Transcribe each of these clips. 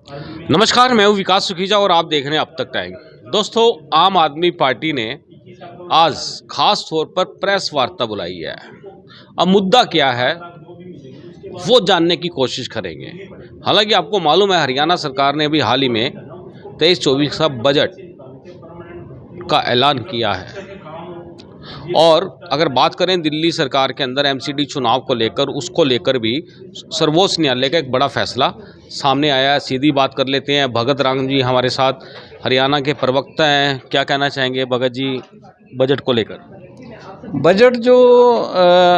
नमस्कार, मैं हूं विकास सुखीजा और आप देख रहे हैं अब तक टाइम। दोस्तों, आम आदमी पार्टी ने आज खास तौर पर प्रेस वार्ता बुलाई है। अब मुद्दा क्या है वो जानने की कोशिश करेंगे। हालांकि आपको मालूम है, हरियाणा सरकार ने अभी हाल ही में 23-24 का बजट का ऐलान किया है। और अगर बात करें दिल्ली सरकार के अंदर एमसीडी चुनाव को लेकर, उसको लेकर भी सर्वोच्च न्यायालय का एक बड़ा फैसला सामने आया है। सीधी बात कर लेते हैं, भगत राम जी हमारे साथ हरियाणा के प्रवक्ता हैं। क्या कहना चाहेंगे भगत जी बजट को लेकर? बजट जो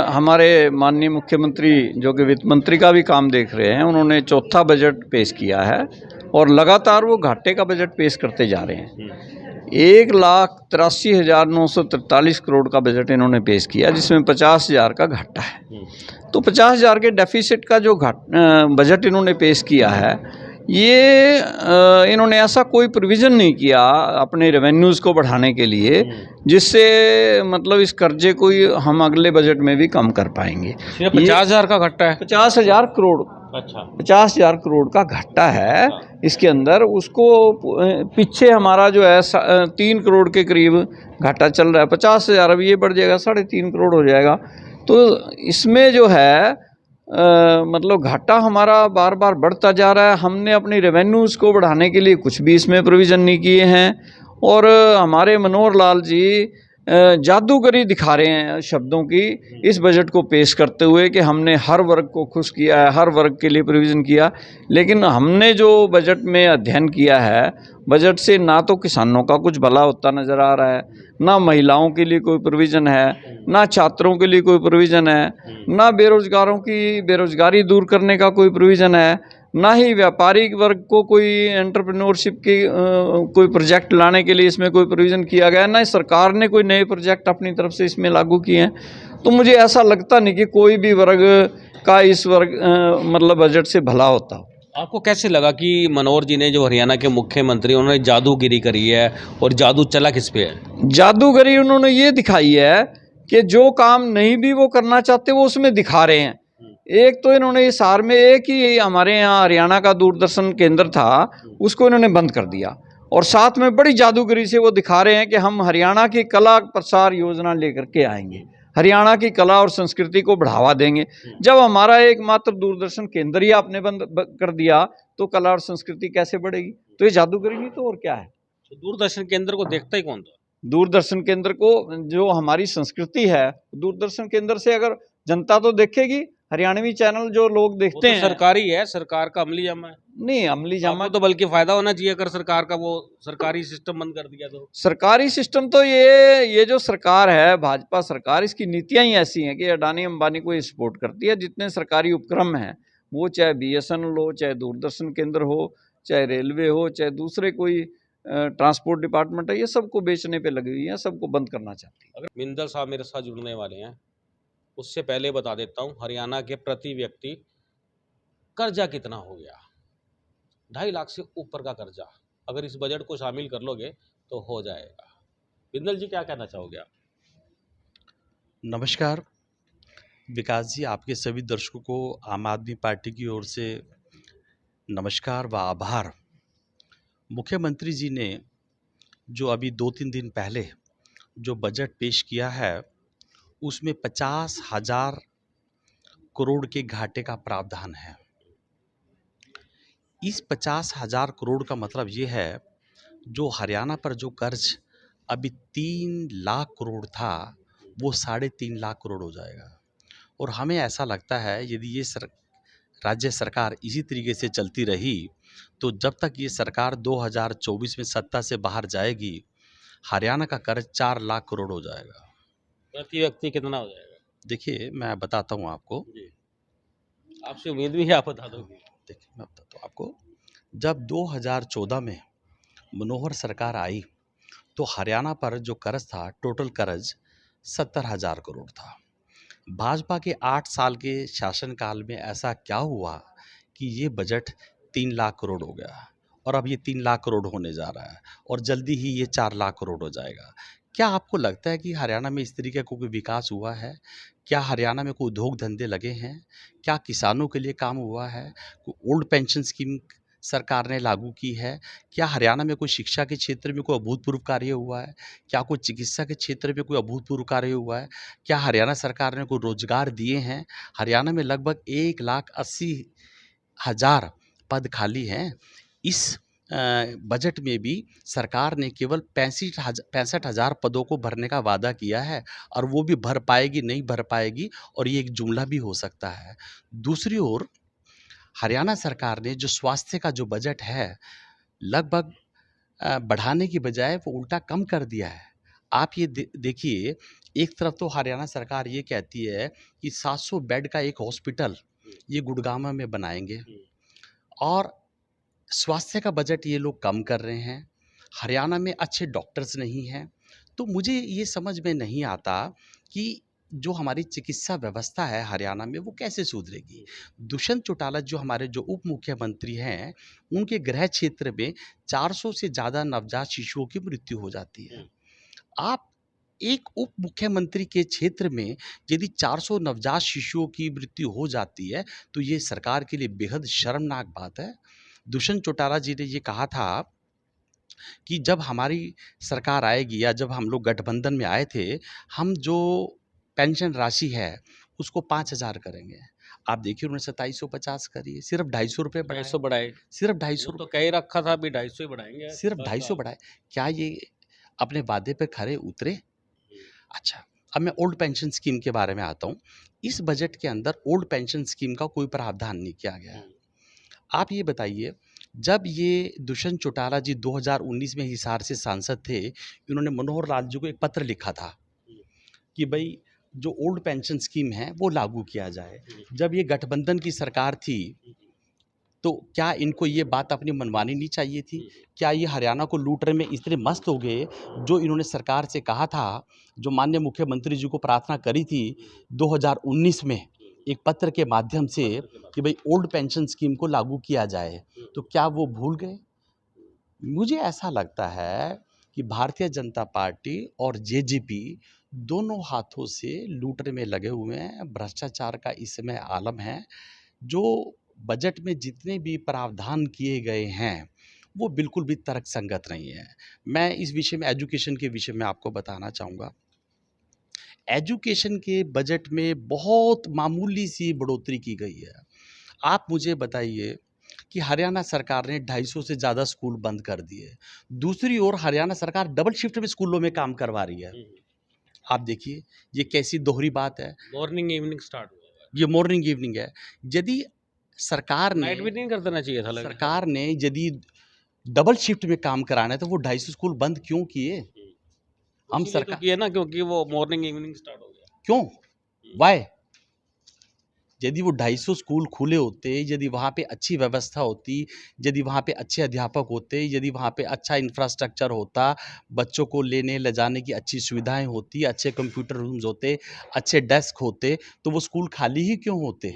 हमारे माननीय मुख्यमंत्री जो कि वित्त मंत्री का भी काम देख रहे हैं, उन्होंने चौथा बजट पेश किया है और लगातार वो घाटे का बजट पेश करते जा रहे हैं। 1,83,943 करोड़ का बजट इन्होंने पेश किया, जिसमें 50,000 का घाटा है। तो 50,000 के डेफिसिट का जो बजट इन्होंने पेश किया है, ये इन्होंने ऐसा कोई प्रोविज़न नहीं किया अपने रेवेन्यूज़ को बढ़ाने के लिए, जिससे मतलब इस कर्जे को हम अगले बजट में भी कम कर पाएंगे। 50,000 का घाटा है? 50,000 करोड़। अच्छा, 50,000 करोड़ का घाटा है इसके अंदर। उसको पीछे हमारा जो है 3 करोड़ के करीब घाटा चल रहा है। 50,000 अब ये बढ़ जाएगा, 3.5 करोड़ हो जाएगा। तो इसमें जो है मतलब घाटा हमारा बार बार बढ़ता जा रहा है। हमने अपनी रेवेन्यूज़ को बढ़ाने के लिए कुछ भी इसमें प्रोविज़न नहीं किए हैं। और हमारे मनोहर लाल जी जादूगरी दिखा रहे हैं शब्दों की इस बजट को पेश करते हुए कि हमने हर वर्ग को खुश किया है, हर वर्ग के लिए प्रोविज़न किया। लेकिन हमने जो बजट में अध्ययन किया है, बजट से ना तो किसानों का कुछ भला होता नज़र आ रहा है, ना महिलाओं के लिए कोई प्रोविज़न है, ना छात्रों के लिए कोई प्रोविज़न है, ना बेरोजगारों की बेरोजगारी दूर करने का कोई प्रोविज़न है, ना ही व्यापारिक वर्ग को कोई एंटरप्रेन्योरशिप की कोई प्रोजेक्ट लाने के लिए इसमें कोई प्रोविज़न किया गया है, ना ही सरकार ने कोई नए प्रोजेक्ट अपनी तरफ से इसमें लागू किए हैं। तो मुझे ऐसा लगता नहीं कि कोई भी वर्ग का इस मतलब बजट से भला होता हो। आपको कैसे लगा कि मनोहर जी ने, जो हरियाणा के मुख्यमंत्री, उन्होंने जादूगिरी करी है? और जादू चला किस पे है? जादूगरी उन्होंने ये दिखाई है कि जो काम नहीं भी वो करना चाहते वो उसमें दिखा रहे हैं। एक तो इन्होंने इस हार में एक ही हमारे यहाँ हरियाणा का दूरदर्शन केंद्र था, उसको इन्होंने बंद कर दिया। और साथ में बड़ी जादूगरी से वो दिखा रहे हैं कि हम हरियाणा की कला प्रसार योजना लेकर के आएंगे, हरियाणा की कला और संस्कृति को बढ़ावा देंगे। जब हमारा एकमात्र दूरदर्शन केंद्र ही आपने बंद कर दिया, तो कला और संस्कृति कैसे बढ़ेगी? तो ये जादूगरी नहीं तो और क्या है। तो दूरदर्शन केंद्र को देखता ही कौन था? दूरदर्शन केंद्र को, जो हमारी संस्कृति है, दूरदर्शन केंद्र से अगर जनता तो देखेगी। हरियाणवी चैनल जो लोग देखते तो हैं, सरकारी है, सरकार का अमली जामा है। नहीं अमली जामा तो बल्कि फायदा होना चाहिए अगर सरकार का वो सरकारी सिस्टम बंद कर दिया तो। सरकारी सिस्टम तो ये जो सरकार है, भाजपा सरकार, इसकी नीतियां ही ऐसी हैं कि अडानी अंबानी को ये सपोर्ट करती है। जितने सरकारी उपक्रम हैं, वो चाहे बीएसएनएल हो, चाहे दूरदर्शन केंद्र हो, चाहे रेलवे हो, चाहे दूसरे कोई ट्रांसपोर्ट डिपार्टमेंट है, ये सबको बेचने पे लगी हुई है, सबको बंद करना चाहती है। अगर बिंदल साहब मेरे साथ जुड़ने वाले हैं, उससे पहले बता देता हूँ, हरियाणा के प्रति व्यक्ति कर्जा कितना हो गया? 2.5 लाख से ऊपर का कर्जा अगर इस बजट को शामिल कर लोगे तो हो जाएगा। बिंदल जी, क्या कहना चाहोगे आप? नमस्कार विकास जी, आपके सभी दर्शकों को आम आदमी पार्टी की ओर से नमस्कार व आभार। मुख्यमंत्री जी ने जो अभी 2-3 दिन पहले जो बजट पेश किया है, उसमें 50,000 करोड़ के घाटे का प्रावधान है। इस 50,000 करोड़ का मतलब ये है, जो हरियाणा पर जो कर्ज अभी 3 लाख करोड़ था, वो 3.5 लाख करोड़ हो जाएगा। और हमें ऐसा लगता है, यदि ये राज्य सरकार इसी तरीके से चलती रही, तो जब तक ये सरकार 2024 में सत्ता से बाहर जाएगी, हरियाणा का कर्ज 4 लाख करोड़ हो जाएगा। प्रति व्यक्ति कितना हो जाएगा? देखिए, मैं बताता हूँ आपको। आपसे उम्मीद भी है आप बता दोगे। देखिए, मैं बताता हूँ आपको। जब 2014 में मनोहर सरकार आई, तो हरियाणा पर जो कर्ज था, टोटल कर्ज 70,000 करोड़ था। भाजपा के 8 साल के शासनकाल में ऐसा क्या हुआ कि ये बजट 3 लाख करोड़ हो गया, और अब ये 3 लाख करोड़ होने जा रहा है, और जल्दी ही ये 4 लाख करोड़ हो जाएगा। क्या आपको लगता है कि हरियाणा में इस तरीके का कोई विकास हुआ है? क्या हरियाणा में कोई उद्योग धंधे लगे हैं? क्या किसानों के लिए काम हुआ है? कोई ओल्ड पेंशन स्कीम सरकार ने लागू की है? क्या हरियाणा में कोई शिक्षा के क्षेत्र में कोई अभूतपूर्व कार्य हुआ है? क्या कोई चिकित्सा के क्षेत्र में कोई अभूतपूर्व कार्य हुआ है? क्या हरियाणा सरकार ने कोई रोजगार दिए हैं? हरियाणा में लगभग 1,80,000 पद खाली हैं। इस बजट में भी सरकार ने केवल 65,000 पदों को भरने का वादा किया है, और वो भी भर पाएगी, नहीं भर पाएगी, और ये एक जुमला भी हो सकता है। दूसरी ओर हरियाणा सरकार ने जो स्वास्थ्य का जो बजट है, लगभग बढ़ाने की बजाय वो उल्टा कम कर दिया है। आप ये देखिए, एक तरफ तो हरियाणा सरकार ये कहती है कि 700 बेड का एक हॉस्पिटल ये गुड़गांव में बनाएंगे, और स्वास्थ्य का बजट ये लोग कम कर रहे हैं। हरियाणा में अच्छे डॉक्टर्स नहीं हैं। तो मुझे ये समझ में नहीं आता कि जो हमारी चिकित्सा व्यवस्था है हरियाणा में, वो कैसे सुधरेगी। दुष्यंत चौटाला जो हमारे जो उप मुख्यमंत्री हैं, उनके गृह क्षेत्र में 400 से ज़्यादा नवजात शिशुओं की मृत्यु हो जाती है। आप एक उप मुख्यमंत्री के क्षेत्र में यदि 400 नवजात शिशुओं की मृत्यु हो जाती है, तो ये सरकार के लिए बेहद शर्मनाक बात है। दुष्यंत चौटाला जी ने ये कहा था कि जब हमारी सरकार आएगी, या जब हम लोग गठबंधन में आए थे, हम जो पेंशन राशि है उसको 5,000 करेंगे। आप देखिए उन्होंने 2750 करी है, सिर्फ 250 रुपये बढ़ाए, 250 बढ़ाए, सिर्फ 250 वो तो कह ही रखा था अभी 250 ही बढ़ाएंगे। सिर्फ 250 बढ़ाए। क्या ये अपने वादे पे खरे उतरे? अच्छा, अब मैं ओल्ड पेंशन स्कीम के बारे में आता हूँ। इस बजट के अंदर ओल्ड पेंशन स्कीम का कोई प्रावधान नहीं किया गया है। आप ये बताइए, जब ये दुष्यंत चौटाला जी 2019 में हिसार से सांसद थे, इन्होंने मनोहर लाल जी को एक पत्र लिखा था कि भाई जो ओल्ड पेंशन स्कीम है वो लागू किया जाए। जब ये गठबंधन की सरकार थी, तो क्या इनको ये बात अपनी मनवानी नहीं चाहिए थी? क्या ये हरियाणा को लूटने में इतने मस्त हो गए, जो इन्होंने सरकार से कहा था, जो माननीय मुख्यमंत्री जी को प्रार्थना करी थी 2019 में एक पत्र के माध्यम से कि भाई ओल्ड पेंशन स्कीम को लागू किया जाए, तो क्या वो भूल गए? मुझे ऐसा लगता है कि भारतीय जनता पार्टी और जेजेपी दोनों हाथों से लूटने में लगे हुए हैं। भ्रष्टाचार का इस समय आलम है। जो बजट में जितने भी प्रावधान किए गए हैं, वो बिल्कुल भी तर्कसंगत नहीं है। मैं इस विषय में, एजुकेशन के विषय में आपको बताना चाहूँगा। एजुकेशन के बजट में बहुत मामूली सी बढ़ोतरी की गई है। आप मुझे बताइए कि हरियाणा सरकार ने 250 से ज़्यादा स्कूल बंद कर दिए। दूसरी ओर हरियाणा सरकार डबल शिफ्ट में स्कूलों में काम करवा रही है। आप देखिए, ये कैसी दोहरी बात है। मॉर्निंग इवनिंग स्टार्ट हुआ, ये मॉर्निंग इवनिंग है। यदि सरकार ने नाइट भी नहीं कर देना चाहिए था। सरकार ने यदि डबल शिफ्ट में काम कराना है, तो वो 250 स्कूल बंद क्यों किए? हम तो सरकार किया ना, क्योंकि वो मॉर्निंग इवनिंग स्टार्ट हो गया। क्यों? वाई? यदि वो 250 स्कूल खुले होते, यदि वहाँ पे अच्छी व्यवस्था होती, यदि वहाँ पे अच्छे अध्यापक होते, यदि वहाँ पे अच्छा इंफ्रास्ट्रक्चर होता, बच्चों को लेने ले जाने की अच्छी सुविधाएं होती, अच्छे कंप्यूटर रूम्स होते, अच्छे डेस्क होते, तो वो स्कूल खाली ही क्यों होते?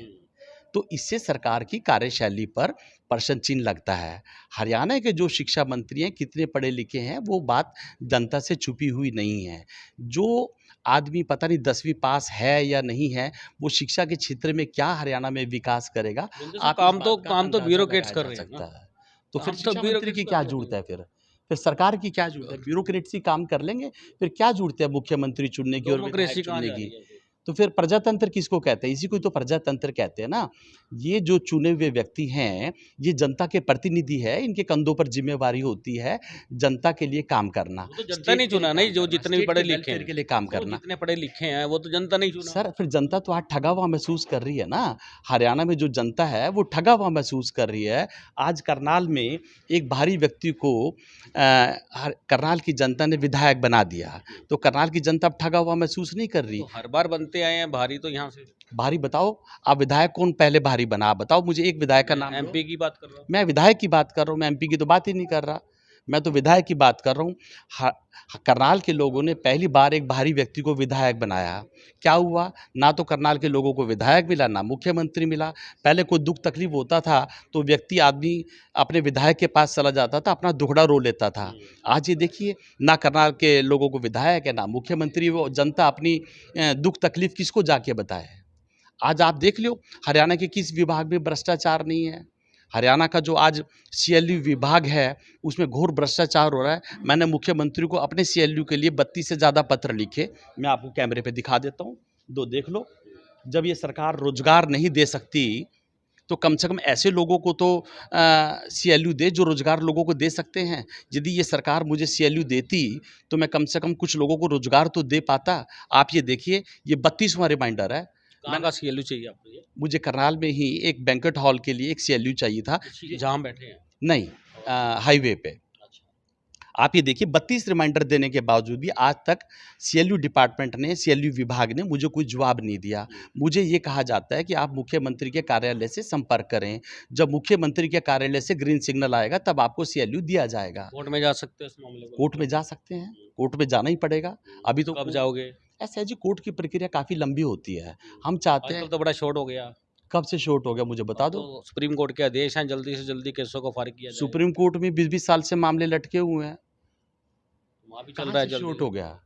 तो इससे सरकार की कार्यशैली पर प्रश्न चिन्ह लगता है। हरियाणा के जो शिक्षा मंत्री हैं, कितने पढ़े लिखे हैं, वो बात जनता से छुपी हुई नहीं है। जो आदमी पता नहीं 10वीं पास है या नहीं है, वो शिक्षा के क्षेत्र में क्या हरियाणा में विकास करेगा, आप काम इस तो बात का काम तो अंदाजा ब्यूरोक्रेट्स लगाया कर जा रहे हैं सकता ना। है। तो फिर काम तो शिक्षा मंत्री ब्यूरोक्रेट्स की कर क्या रहे हैं। जरूरत है फिर सरकार की क्या जरूरत है? ब्यूरोक्रेट्स ही काम कर लेंगे, फिर क्या जरूरत है मुख्यमंत्री चुनने की और विधायक डेमोक्रेसी कहाँ चुनने जा की? रही है? तो फिर प्रजातंत्र किसको कहते हैं? इसी को तो प्रजातंत्र कहते हैं ना। ये जो चुने हुए व्यक्ति हैं, ये जनता के प्रतिनिधि है, इनके कंधों पर जिम्मेवारी होती है जनता के लिए काम करना, वो तो जनता स्टेट नहीं के लिए चुना काम नहीं, जो करना, जितने भी स्टेट पढ़े के लिखे वेलफेयर हैं, के लिए काम वो करना। जितने पढ़े लिखे हैं वो तो जनता नहीं चुना। सर, फिर जनता तो आज ठगा हुआ महसूस कर रही है ना। हरियाणा में जो जनता है वो ठगा हुआ महसूस कर रही है। आज करनाल में एक भारी व्यक्ति को करनाल की जनता ने विधायक बना दिया, तो करनाल की जनता अब ठगा हुआ महसूस नहीं कर रही। तो हर बार बनते आए हैं भारी, तो यहाँ से भारी बताओ, आप विधायक कौन पहले भारी बना? आप बताओ मुझे एक विधायक का नाम लो। एमपी की बात कर रहा हूँ। मैं विधायक की बात कर रहा हूँ, मैं एमपी की तो बात ही नहीं कर रहा। मैं तो विधायक की बात कर रहा हूँ। करनाल के लोगों ने पहली बार एक भारी व्यक्ति को विधायक बनाया। क्या हुआ? ना तो करनाल के लोगों को विधायक मिला, ना मुख्यमंत्री मिला। पहले कोई दुख तकलीफ होता था तो व्यक्ति आदमी अपने विधायक के पास चला जाता था, अपना दुखड़ा रो लेता था। आज ये देखिए, ना करनाल के लोगों को विधायक है, ना मुख्यमंत्री। वो जनता अपनी दुख तकलीफ किसको जाके बताए? आज आप देख लो, हरियाणा के किस विभाग में भ्रष्टाचार नहीं है? हरियाणा का जो आज सीएलयू विभाग है उसमें घोर भ्रष्टाचार हो रहा है। मैंने मुख्यमंत्री को अपने सीएलयू के लिए 32 से ज़्यादा पत्र लिखे, मैं आपको कैमरे पे दिखा देता हूँ, दो देख लो। जब ये सरकार रोजगार नहीं दे सकती तो कम से कम ऐसे लोगों को तो सीएलयू दे जो रोजगार लोगों को दे सकते हैं। यदि ये सरकार मुझे सीएलयू देती तो मैं कम से कम कुछ लोगों को रोजगार तो दे पाता। आप ये देखिए, ये 32वां रिमाइंडर है। कहाँ का सीएलयू चाहिए आपको ये? मुझे करनाल में ही एक बैंक्वेट हॉल के लिए एक सीएलयू चाहिए था। जहाँ हम बैठे हैं? नहीं, हाईवे पे। आप ये देखिए, 32 रिमाइंडर देने के बावजूद भी आज तक सीएलयू डिपार्टमेंट ने, सीएलयू विभाग ने मुझे कोई जवाब नहीं दिया। मुझे ये कहा जाता है कि आप मुख्यमंत्री के कार्यालय से संपर्क करें, जब मुख्यमंत्री के कार्यालय से ग्रीन सिग्नल आएगा तब आपको सीएलयू दिया जाएगा। कोर्ट में जा सकते हैं इस मामले को? कोर्ट में जा सकते हैं, कोर्ट में जाना ही पड़ेगा। अभी तो कब जाओगे? ऐसा है जी, कोर्ट की प्रक्रिया काफ़ी लंबी होती है। हम चाहते हैं। आजकल तो बड़ा शॉर्ट हो गया। कब से शॉर्ट हो गया मुझे बता दो। तो सुप्रीम कोर्ट के आदेश हैं, जल्दी से जल्दी केसों को फारिग किया जाए। सुप्रीम कोर्ट में 20-20 साल से मामले लटके हुए हैं, वहाँ भी चल कहाँ रहा है से जल्दी। शॉर्ट हो गया?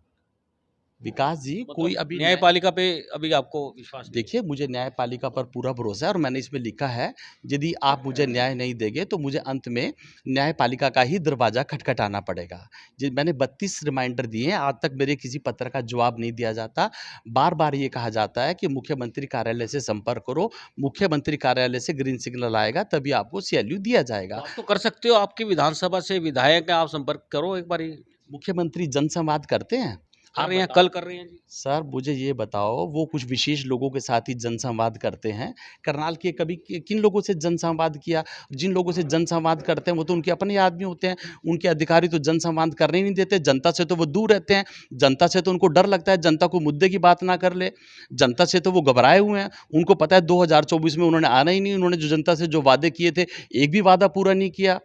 विकास जी, मतलब कोई अभी न्यायपालिका पे अभी आपको विश्वास नहीं है? देखिए, मुझे न्यायपालिका पर पूरा भरोसा है और मैंने इसमें लिखा है, यदि आप मुझे न्याय नहीं देंगे तो मुझे अंत में न्यायपालिका का ही दरवाज़ा खटखटाना पड़ेगा। जी, मैंने 32 रिमाइंडर दिए हैं, आज तक मेरे किसी पत्र का जवाब नहीं दिया जाता। बार-बार ये कहा जाता है कि मुख्यमंत्री कार्यालय से संपर्क करो, मुख्यमंत्री कार्यालय से ग्रीन सिग्नल आएगा तभी आपको सीएलयू दिया जाएगा। आप तो कर सकते हो, आपकी विधानसभा से विधायक हैं, आप संपर्क करो एक बारी। मुख्यमंत्री जनसंवाद करते हैं? कर रहे हैं, कल कर रहे हैं जी। सर, मुझे ये बताओ, वो कुछ विशेष लोगों के साथ ही जनसंवाद करते हैं। करनाल के कभी किन लोगों से जनसंवाद किया? जिन लोगों से जनसंवाद करते हैं वो तो उनके अपने आदमी होते हैं। उनके अधिकारी तो जनसंवाद करने ही नहीं देते। जनता से तो वो दूर रहते हैं। जनता से तो उनको डर लगता है जनता को मुद्दे की बात ना कर ले। जनता से तो वो घबराए हुए हैं। उनको पता है 2024 में उन्होंने आना ही नहीं। उन्होंने जो जनता से जो वादे किए थे, एक भी वादा पूरा नहीं किया।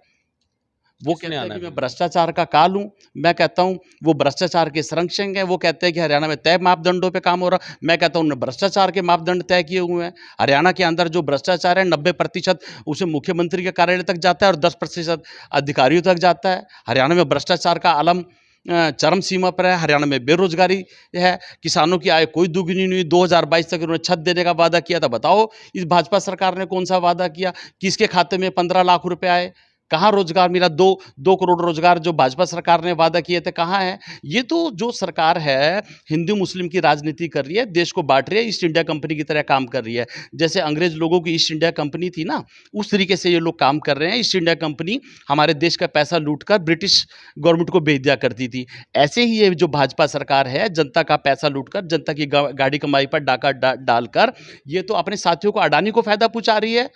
वो किसने कहते हैं आना कि है मैं फिर? भ्रष्टाचार का काल हूँ। मैं कहता हूँ वो भ्रष्टाचार के संरक्षक हैं। वो कहते हैं कि हरियाणा में तय मापदंडों पे काम हो रहा। मैं कहता हूँ उन्होंने भ्रष्टाचार के मापदंड तय किए हुए हैं। हरियाणा के अंदर जो भ्रष्टाचार है 90% उसे मुख्यमंत्री के कार्यालय तक जाता है और 10% अधिकारियों तक जाता है। हरियाणा में भ्रष्टाचार का आलम चरम सीमा पर है। हरियाणा में बेरोजगारी है। किसानों की आय कोई दुगनी नहीं हुई। 2022 तक उन्होंने छत देने का वादा किया था। बताओ इस भाजपा सरकार ने कौन सा वादा किया? किसके खाते में 15 लाख रुपए आए? कहाँ रोजगार मिला? 2 करोड़ रोजगार जो भाजपा सरकार ने वादा किए थे, कहाँ है? ये तो जो सरकार है हिंदू मुस्लिम की राजनीति कर रही है, देश को बांट रही है, ईस्ट इंडिया कंपनी की तरह काम कर रही है। जैसे अंग्रेज लोगों की ईस्ट इंडिया कंपनी थी ना, उस तरीके से ये लोग काम कर रहे हैं। ईस्ट इंडिया कंपनी हमारे देश का पैसा लूटकर ब्रिटिश गवर्नमेंट को भेज दिया करती थी। ऐसे ही ये जो भाजपा सरकार है, जनता का पैसा लूटकर, जनता की गाड़ी कमाई पर डाका डालकर ये तो अपने साथियों को, अडानी को फायदा पहुंचा रही है।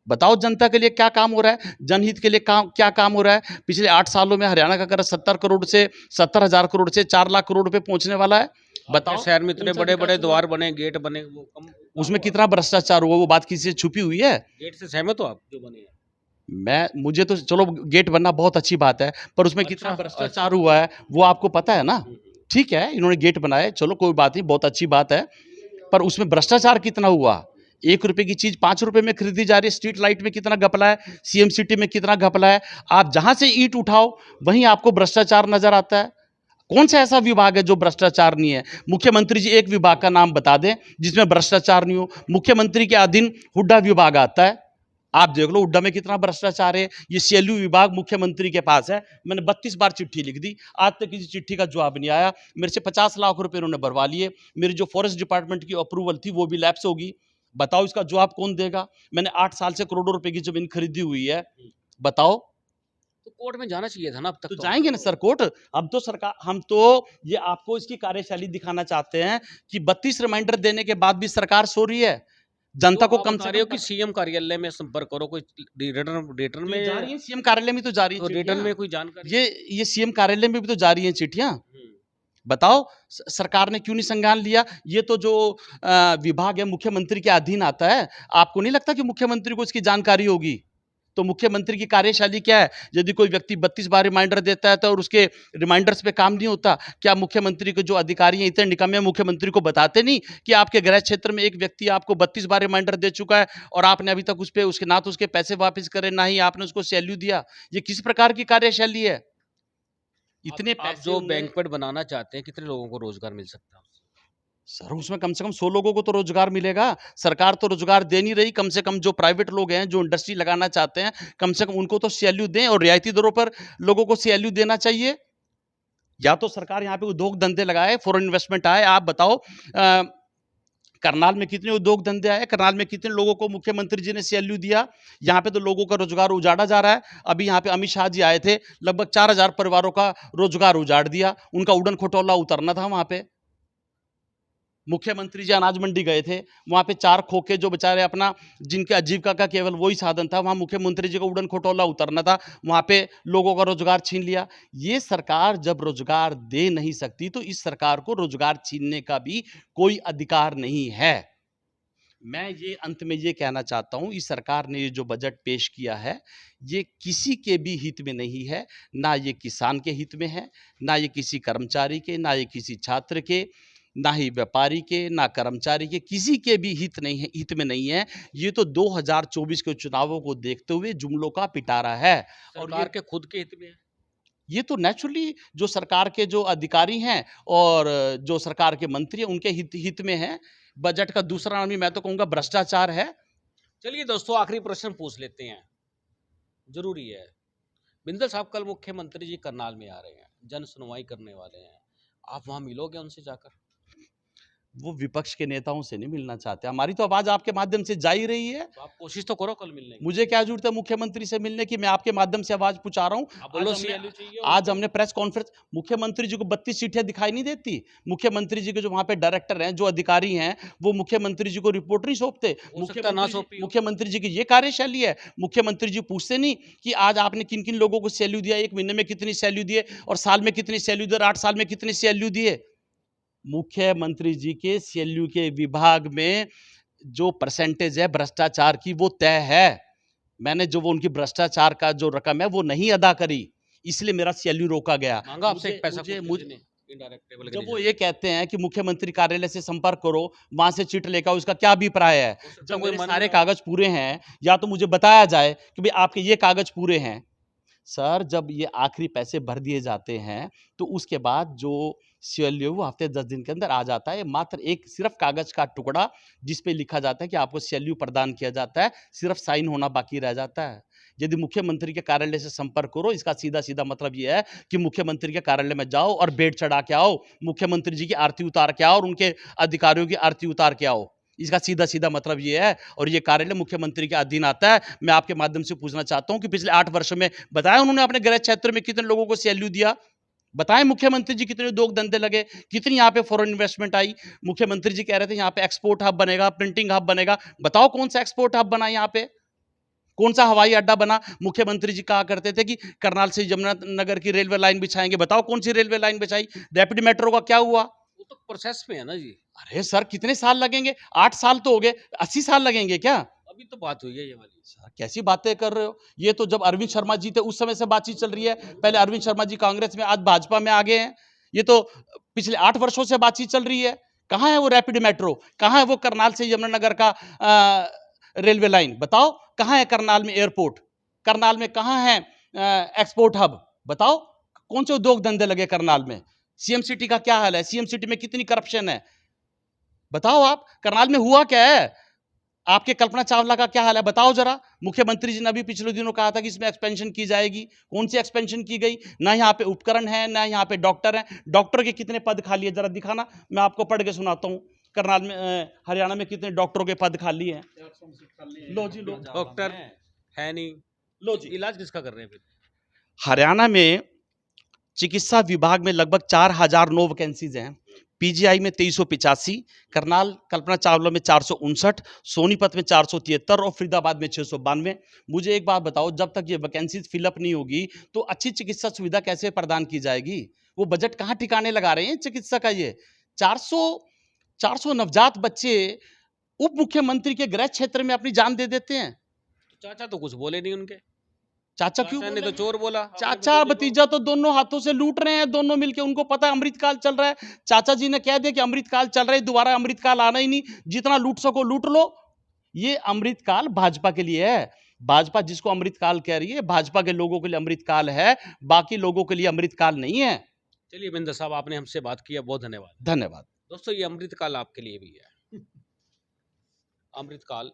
बताओ जनता के लिए क्या काम हो रहा है? जनहित के लिए क्या काम हो रहा है? पिछले 8 सालों में हरियाणा का कर्ज 70,000 करोड़ से 4 लाख करोड़ पे पहुंचने वाला है। बताओ शहर में इतने कौन सा बड़े विकास बड़े हुआ? द्वार बने, गेट बने, वो कम उसमें कितना भ्रष्टाचार हुआ? वो बात किसी से छुपी हुई है? गेट से सहमत हो आप जो बने हैं? मुझे तो चलो गेट बनना बहुत अच्छी बात है, पर उसमें कितना अच्छा, भ्रष्टाचार हुआ है वो आपको पता है ना? ठीक है, इन्होंने गेट बनाए, चलो कोई बात नहीं, बहुत अच्छी बात है, पर उसमें भ्रष्टाचार कितना हुआ? 1 रुपए की चीज 5 रुपए में खरीदी जा रही है। स्ट्रीट लाइट में कितना घपला है? सीएम सिटी में कितना घपला है? आप जहां से ईंट उठाओ वहीं आपको भ्रष्टाचार नजर आता है। कौन सा ऐसा विभाग है जो भ्रष्टाचार नहीं है? मुख्यमंत्री जी एक विभाग का नाम बता दें जिसमें भ्रष्टाचार नहीं हो। मुख्यमंत्री के अधीन हुड्डा विभाग आता है, आप देख लो हुड्डा में कितना भ्रष्टाचार है। ये सीएलयू विभाग मुख्यमंत्री के पास है। मैंने 32 बार चिट्ठी लिख दी, आज तक किसी चिट्ठी का जवाब नहीं आया। मेरे से 50 लाख रुपए उन्होंने भरवा लिए। मेरी जो फॉरेस्ट डिपार्टमेंट की अप्रूवल थी वो भी लैप्स होगी। बताओ इसका जवाब कौन देगा? मैंने 8 साल से करोड़ों रुपए की जमीन खरीदी हुई है। बताओ। तो कोर्ट में जाना चाहिए था ना अब तक तो तो। जाएंगे ना सर कोर्ट। अब तो सरकार, हम तो ये आपको इसकी कार्यशैली दिखाना चाहते हैं कि 32 रिमाइंडर देने के बाद भी सरकार सो रही है। जनता को तो आप कम बता से रहे हो कम कि सीएम कार्यालय में संपर्क करो, कोई रिटर्न में जा रही है। सीएम कार्यालय में तो जा रही है तो रिटर्न चिट्ठियां। में कोई जानकारी? ये सीएम कार्यालय में भी तो जा रही हैं चिट्ठियां। बताओ सरकार ने क्यों नहीं संज्ञान लिया? ये तो जो विभाग है मुख्यमंत्री के अधीन आता है। आपको नहीं लगता कि मुख्यमंत्री को इसकी जानकारी होगी? तो मुख्यमंत्री की कार्यशैली क्या है? यदि कोई व्यक्ति 32 बार रिमाइंडर देता है तो और उसके रिमाइंडर्स पे काम नहीं होता, क्या मुख्यमंत्री के जो अधिकारी हैं इतने निकम्मे मुख्यमंत्री को बताते नहीं कि आपके गृह क्षेत्र में एक व्यक्ति आपको 32 बार रिमाइंडर दे चुका है और आपने अभी तक उस पे उसके ना तो उसके पैसे वापस करे, ना ही आपने उसको सैल्यू दिया? ये किस प्रकार की कार्यशैली है? इतने आप पैसे जो उनने- बैंक्वेट बनाना चाहते हैं, कितने लोगों को रोजगार मिल सकता है उससे? सर उसमें कम से कम 100 लोगों को तो रोजगार मिलेगा। सरकार तो रोजगार दे नहीं रही। कम से कम जो प्राइवेट लोग हैं, जो इंडस्ट्री लगाना चाहते हैं, कम से कम उनको तो सीएलयू दें, और रियायती दरों पर लोगों को सीएलयू देना चाहिए। या तो सरकार यहाँ पे उद्योग धंधे लगाए, फॉरेन इन्वेस्टमेंट आए। आप बताओ करनाल में कितने उद्योग धंधे आए, करनाल में कितने लोगों को मुख्यमंत्री जी ने सीएलयू दिया। यहाँ पे तो लोगों का रोजगार उजाड़ा जा रहा है। अभी यहाँ पे अमित शाह जी आए थे, लगभग 4000 परिवारों का रोजगार उजाड़ दिया। उनका उड़न खटोला उतरना था वहां पे। मुख्यमंत्री जी अनाज मंडी गए थे, वहां पे 4 खोखे जो बेचारे अपना, जिनके आजीविका का केवल वही साधन था, वहां मुख्यमंत्री जी को उड़न खटोला उतरना था, वहां पे लोगों का रोजगार छीन लिया। ये सरकार जब रोजगार दे नहीं सकती तो इस सरकार को रोजगार छीनने का भी कोई अधिकार नहीं है। मैं ये अंत में ये कहना चाहता हूं, इस सरकार ने ये जो बजट पेश किया है, ये किसी के भी हित में नहीं है। ना ये किसान के हित में है, ना ये किसी कर्मचारी के, ना ये किसी छात्र के, ना ही व्यापारी के, ना कर्मचारी के, किसी के भी हित नहीं है, हित में नहीं है। ये तो 2024 के चुनावों को देखते हुए जुमलों का पिटारा है। और सरकार के खुद के हित में है। ये तो नेचुरली जो सरकार के जो अधिकारी हैं और जो सरकार के मंत्री हैं, उनके हित में है। बजट का दूसरा नाम ही मैं तो कहूंगा भ्रष्टाचार है। चलिए दोस्तों, आखिरी प्रश्न पूछ लेते हैं, जरूरी है। बिंदल साहब कल मुख्यमंत्री जी करनाल में आ रहे हैं, जन सुनवाई करने वाले हैं, आप वहां मिलोगे उनसे जाकर? वो विपक्ष के नेताओं से नहीं मिलना चाहते। हमारी तो आवाज आपके माध्यम से जा ही रही है। तो आप कोशिश तो करो कल मिलने की। मुझे क्या जरूरत है मुख्यमंत्री से मिलने की? मैं आपके माध्यम से आवाज पहुंचा रहा हूं। आप बोलो CLU चाहिए आज हमने प्रेस कॉन्फ्रेंस, मुख्यमंत्री जी को 32 चिट्ठियां दिखाई नहीं देती? मुख्यमंत्री जी के जो वहां पे डायरेक्टर हैं, जो अधिकारी हैं, वो मुख्यमंत्री जी को रिपोर्ट नहीं सौंपते। मुख्यमंत्री जी की ये कार्यशैली है। मुख्यमंत्री जी पूछते नहीं कि आज आपने किन किन लोगों को सैल्यू दिया, 1 महीने में कितनी सैल्यू दिए, और साल में कितनी सैल्यू दिए, और 8 साल में कितनी सैल्यू दिए। मुख्यमंत्री जी के सीएलयू के विभाग में जो परसेंटेज है भ्रष्टाचार की, वो तय है। मैंने जो वो उनकी भ्रष्टाचार का जो रकम है वो नहीं अदा करी, इसलिए मेरा सीएलयू रोका गया। मांगा आपसे एक पैसा मुझे इनडायरेक्ट टेबल जब वो ये कहते हैं कि मुख्यमंत्री कार्यालय से संपर्क करो, वहां से चिट लेकर आओ, उसका क्या अभिप्राय है? जब मेरे सारे कागज पूरे हैं, या तो मुझे बताया जाए कि भाई आपके ये कागज पूरे हैं। सर जब ये आखिरी पैसे भर दिए जाते हैं तो उसके बाद जो सीएलयू हफ्ते 10 दिन के अंदर आ जाता है। मात्र एक सिर्फ कागज का टुकड़ा जिस पे लिखा जाता है कि आपको सीएलयू प्रदान किया जाता है, सिर्फ साइन होना बाकी रह जाता है। यदि मुख्यमंत्री के कार्यालय से संपर्क करो, इसका सीधा सीधा मतलब यह है कि मुख्यमंत्री के कार्यालय में जाओ और बेड चढ़ा के आओ, मुख्यमंत्री जी की आरती उतार के आओ और उनके अधिकारियों की आरती उतार के आओ। इसका सीधा सीधा मतलब ये है, और ये कार्यालय मुख्यमंत्री के अधीन आता है। मैं आपके माध्यम से पूछना चाहता हूं कि पिछले 8 वर्षों में बताया उन्होंने अपने गृह क्षेत्र में कितने लोगों को सीएलयू दिया? बताएं मुख्यमंत्री जी कितने उद्योग धंधे लगे, कितनी यहाँ पे फॉरेन इन्वेस्टमेंट आई? मुख्यमंत्री जी कह रहे थे यहाँ पे एक्सपोर्ट हब बनेगा, प्रिंटिंग हब बनेगा। बताओ कौन सा एक्सपोर्ट हब बना यहाँ पे? कौन सा हवाई अड्डा बना? मुख्यमंत्री जी कहा करते थे कि करनाल से यमुनानगर की रेलवे लाइन बिछाएंगे। बताओ कौन सी रेलवे लाइन बिछाई? रैपिड मेट्रो का क्या हुआ? वो तो प्रोसेस में है ना जी। अरे सर कितने साल लगेंगे? 8 साल तो हो गए, 80 साल लगेंगे क्या? अभी तो बात हुई है ये वाली। सर कैसी बातें कर रहे हो? ये तो जब अरविंद शर्मा जी थे उस समय से बातचीत चल रही है। पहले अरविंद शर्मा जी कांग्रेस में, आज भाजपा में आ गए हैं। ये तो पिछले 8 वर्षों से बातचीत चल रही है। कहाँ है वो रैपिड मेट्रो? कहाँ है वो करनाल से यमुनानगर का रेलवे लाइन? बताओ कहाँ है करनाल में एयरपोर्ट? करनाल में कहाँ है एक्सपोर्ट हब? बताओ कौन से उद्योग धंधे लगे करनाल में? सीएम सिटी का क्या हाल है? सीएम सिटी में कितनी करप्शन है? बताओ आप, करनाल में हुआ क्या है? आपके कल्पना चावला का क्या हाल है? बताओ जरा। मुख्यमंत्री जी ने अभी पिछले दिनों कहा था कि इसमें एक्सपेंशन की जाएगी। कौन सी एक्सपेंशन की गई? ना यहाँ पे उपकरण है, ना यहाँ पे डॉक्टर हैं। डॉक्टर के कितने पद खाली है जरा दिखाना, मैं आपको पढ़ के सुनाता हूँ। करनाल में हरियाणा में कितने डॉक्टरों के पद खाली हैं? लो जी लो, डॉक्टर है नहीं। लो जी। इलाज किसका कर रहे हैं फिर? हरियाणा में चिकित्सा विभाग में लगभग 4009 वैकेंसीज हैं। पीजीआई में 2385, करनाल कल्पना चावला में 459, सोनीपत में 473 और फरीदाबाद में 692। मुझे एक बात बताओ, जब तक ये वैकेंसीज फिलअप नहीं होगी तो अच्छी चिकित्सा सुविधा कैसे प्रदान की जाएगी? वो बजट कहाँ ठिकाने लगा रहे हैं चिकित्सा का? ये 400 नवजात बच्चे उप मुख्यमंत्री के गृह क्षेत्र में अपनी जान दे देते हैं। चाचा तो कुछ बोले नहीं उनके। चाचा क्यों ने तो चोर बोला। चाचा भतीजा तो दोनों हाथों से लूट रहे हैं, दोनों मिलके। उनको पता है अमृतकाल चल रहा है। चाचा जी ने कह दिया कि अमृतकाल चल रहा है, दोबारा अमृतकाल आना ही नहीं, जितना लूट सको लूट लो। ये अमृतकाल भाजपा के लिए है। भाजपा जिसको अमृतकाल कह रही है, भाजपा के लोगों के लिए अमृतकाल है, बाकी लोगों के लिए अमृतकाल नहीं है। चलिए बिंदर साहब, आपने हमसे बात किया, बहुत धन्यवाद। धन्यवाद। दोस्तों ये अमृतकाल आपके लिए भी है। अमृतकाल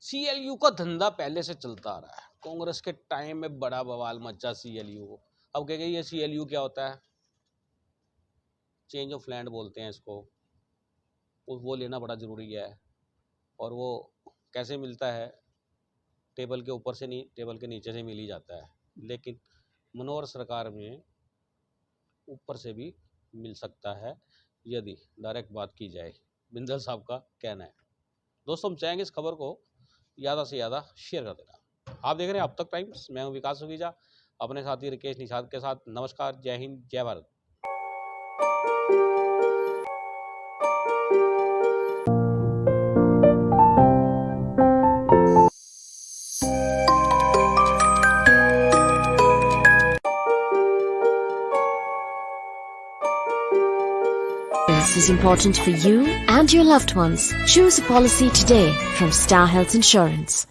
CLU का धंधा पहले से चलता आ रहा है। कांग्रेस के टाइम में बड़ा बवाल मचा CLU को। अब कह गए ये CLU क्या होता है? चेंज ऑफ लैंड बोलते हैं इसको। वो लेना बड़ा ज़रूरी है। और वो कैसे मिलता है? टेबल के ऊपर से नहीं, टेबल के नीचे से मिल ही जाता है। लेकिन मनोहर सरकार में ऊपर से भी मिल सकता है यदि डायरेक्ट बात की जाए। बिंदल साहब का कहना है। दोस्तों हम चाहेंगे इस खबर को ज़्यादा से ज़्यादा शेयर कर देना। आप देख रहे हैं अब तक टाइम्स, मैं हूं विकास सुखीजा अपने साथी रिकेश निषाद के साथ। नमस्कार, जय हिंद, जय Bharat. This is important for you and your loved ones. Choose a policy today from Star Health Insurance.